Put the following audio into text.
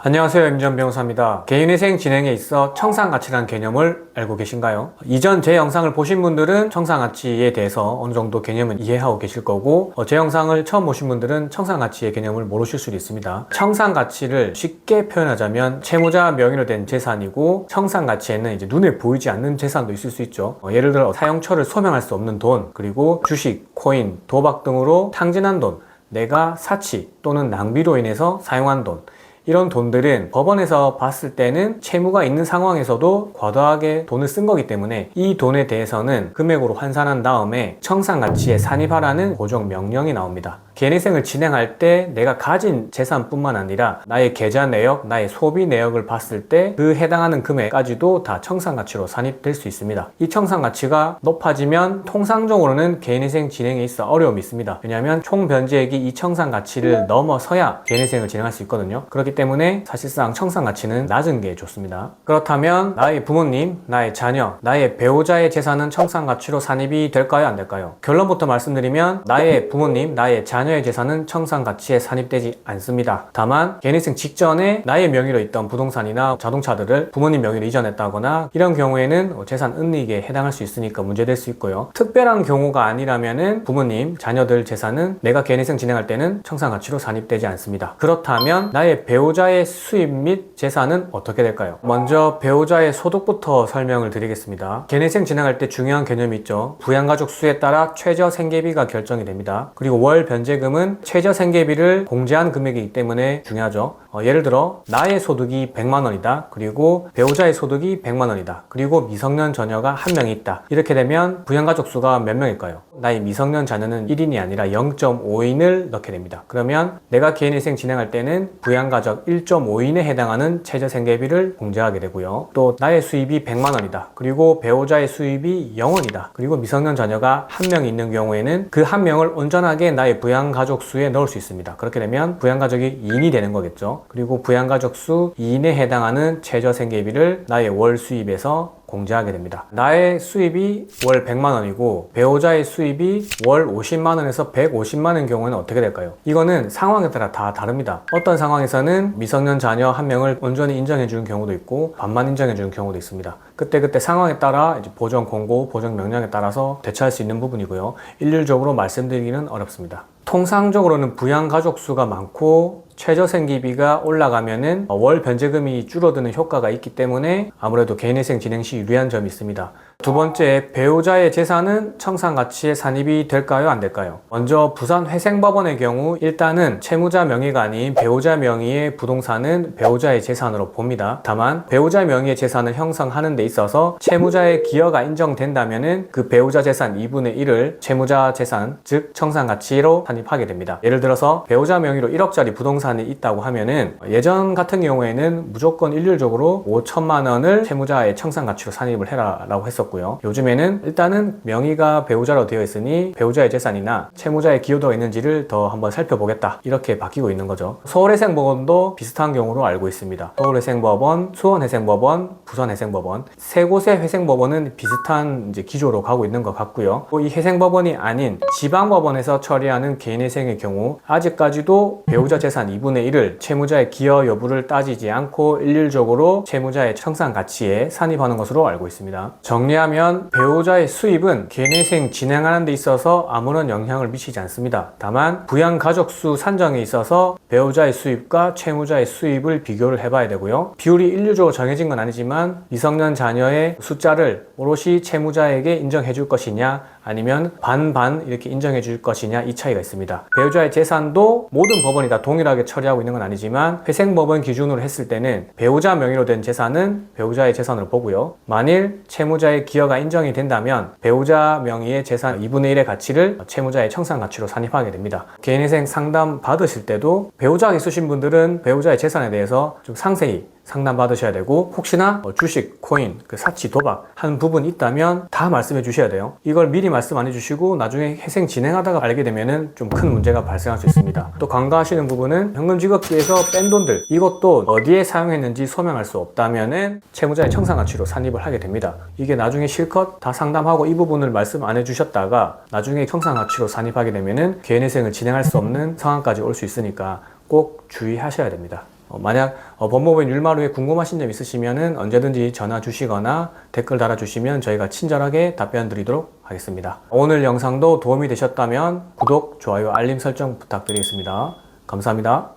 안녕하세요. 임지원 변호사입니다. 개인회생 진행에 있어 청산가치라는 개념을 알고 계신가요? 이전 제 영상을 보신 분들은 청산가치에 대해서 어느 정도 개념을 이해하고 계실 거고, 제 영상을 처음 보신 분들은 청산가치의 개념을 모르실 수도 있습니다. 청산가치를 쉽게 표현하자면 채무자 명의로 된 재산이고, 청산가치에는 이제 눈에 보이지 않는 재산도 있을 수 있죠. 예를 들어 사용처를 소명할 수 없는 돈, 그리고 주식, 코인, 도박 등으로 탕진한 돈, 내가 사치 또는 낭비로 인해서 사용한 돈, 이런 돈들은 법원에서 봤을 때는 채무가 있는 상황에서도 과도하게 돈을 쓴 거기 때문에 이 돈에 대해서는 금액으로 환산한 다음에 청산가치에 산입하라는 고정 명령이 나옵니다. 개인회생을 진행할 때 내가 가진 재산뿐만 아니라 나의 계좌 내역, 나의 소비 내역을 봤을 때 그 해당하는 금액까지도 다 청산가치로 산입될 수 있습니다. 이 청산가치가 높아지면 통상적으로는 개인회생 진행에 있어 어려움이 있습니다. 왜냐하면 총 변제액이 이 청산가치를 넘어서야 개인회생을 진행할 수 있거든요. 그렇기 때문에 사실상 청산가치는 낮은 게 좋습니다. 그렇다면 나의 부모님, 나의 자녀, 나의 배우자의 재산은 청산가치로 산입이 될까요? 안 될까요? 결론부터 말씀드리면 나의 부모님, 나의 자녀의 재산은 청산가치에 산입되지 않습니다. 다만 개인회생 직전에 나의 명의로 있던 부동산이나 자동차들을 부모님 명의로 이전했다거나 이런 경우에는 재산 은닉에 해당할 수 있으니까 문제될 수 있고요. 특별한 경우가 아니라면은 부모님, 자녀들 재산은 내가 개인회생 진행할 때는 청산가치로 산입되지 않습니다. 그렇다면 나의 배우자의 수입 및 재산은 어떻게 될까요? 먼저 배우자의 소득부터 설명을 드리겠습니다. 개인회생 진행할 때 중요한 개념이 있죠. 부양가족 수에 따라 최저 생계비가 결정이 됩니다. 그리고 월 변제금은 최저 생계비를 공제한 금액이기 때문에 중요하죠. 예를 들어 나의 소득이 100만 원이다. 그리고 배우자의 소득이 100만 원이다. 그리고 미성년 자녀가 한 명이 있다. 이렇게 되면 부양가족 수가 몇 명일까요? 나의 미성년 자녀는 1인이 아니라 0.5인을 넣게 됩니다. 그러면 내가 개인회생 진행할 때는 부양가족 1.5인에 해당하는 최저생계비를 공제하게 되고요. 또 나의 수입이 100만 원이다. 그리고 배우자의 수입이 0원이다. 그리고 미성년 자녀가 한 명 있는 경우에는 그 한 명을 온전하게 나의 부양가족 수에 넣을 수 있습니다. 그렇게 되면 부양가족이 2인이 되는 거겠죠. 그리고 부양가족 수 2인에 해당하는 최저생계비를 나의 월 수입에서 공제하게 됩니다. 나의 수입이 월 100만 원이고 배우자의 수입이 월 50만 원에서 150만 원인 경우에는 어떻게 될까요? 이거는 상황에 따라 다 다릅니다. 어떤 상황에서는 미성년 자녀 한 명을 온전히 인정해 주는 경우도 있고 반만 인정해 주는 경우도 있습니다. 그때 상황에 따라 이제 보정 공고, 보정 명령에 따라서 대처할 수 있는 부분이고요. 일률적으로 말씀드리기는 어렵습니다. 통상적으로는 부양가족 수가 많고 최저생계비가 올라가면은 월 변제금이 줄어드는 효과가 있기 때문에 아무래도 개인회생 진행 시 유리한 점이 있습니다. 두 번째, 배우자의 재산은 청산가치에 산입이 될까요? 안 될까요? 먼저 부산회생법원의 경우 일단은 채무자 명의가 아닌 배우자 명의의 부동산은 배우자의 재산으로 봅니다. 다만 배우자 명의의 재산을 형성하는 데 있어서 채무자의 기여가 인정된다면은 그 배우자 재산 2분의 1을 채무자 재산, 즉 청산가치로 산입하게 됩니다. 예를 들어서 배우자 명의로 1억짜리 부동산이 있다고 하면은 예전 같은 경우에는 무조건 일률적으로 5천만 원을 채무자의 청산가치로 산입을 해라 라고 했었고, 요즘에는 일단은 명의가 배우자로 되어 있으니 배우자의 재산이나 채무자의 기여도가 있는지를 더 한번 살펴보겠다, 이렇게 바뀌고 있는 거죠. 서울회생법원도 비슷한 경우로 알고 있습니다. 서울회생법원, 수원회생법원, 부산회생법원 세 곳의 회생법원은 비슷한 이제 기조로 가고 있는 것 같고요. 이 회생법원이 아닌 지방법원에서 처리하는 개인회생의 경우 아직까지도 배우자 재산 2분의 1을 채무자의 기여 여부를 따지지 않고 일률적으로 채무자의 청산가치에 산입하는 것으로 알고 있습니다. 정리하면 배우자의 수입은 개인회생 진행하는 데 있어서 아무런 영향을 미치지 않습니다. 다만 부양가족 수 산정에 있어서 배우자의 수입과 채무자의 수입을 비교를 해봐야 되고요. 비율이 일률적으로 정해진 건 아니지만 미성년 자녀의 숫자를 오롯이 채무자에게 인정해 줄 것이냐 아니면 반반 이렇게 인정해 줄 것이냐, 이 차이가 있습니다. 배우자의 재산도 모든 법원이 다 동일하게 처리하고 있는 건 아니지만 회생법원 기준으로 했을 때는 배우자 명의로 된 재산은 배우자의 재산으로 보고요. 만일 채무자의 기여가 인정이 된다면 배우자 명의의 재산 2분의 1의 가치를 채무자의 청산가치로 산입하게 됩니다. 개인회생 상담 받으실 때도 배우자가 있으신 분들은 배우자의 재산에 대해서 좀 상세히 상담 받으셔야 되고, 혹시나 주식, 코인, 사치, 도박 한 부분이 있다면 다 말씀해 주셔야 돼요. 이걸 미리 말씀 안 해주시고 나중에 회생 진행하다가 알게 되면은 좀 큰 문제가 발생할 수 있습니다. 또 간과하시는 부분은 현금지급기에서 뺀 돈들, 이것도 어디에 사용했는지 소명할 수 없다면은 채무자의 청산가치로 산입을 하게 됩니다. 이게 나중에 실컷 다 상담하고 이 부분을 말씀 안 해주셨다가 나중에 청산가치로 산입하게 되면은 개인회생을 진행할 수 없는 상황까지 올 수 있으니까 꼭 주의하셔야 됩니다. 만약 법무부인 율마루에 궁금하신 점 있으시면 언제든지 전화 주시거나 댓글 달아주시면 저희가 친절하게 답변 드리도록 하겠습니다. 오늘 영상도 도움이 되셨다면 구독, 좋아요, 알림 설정 부탁드리겠습니다. 감사합니다.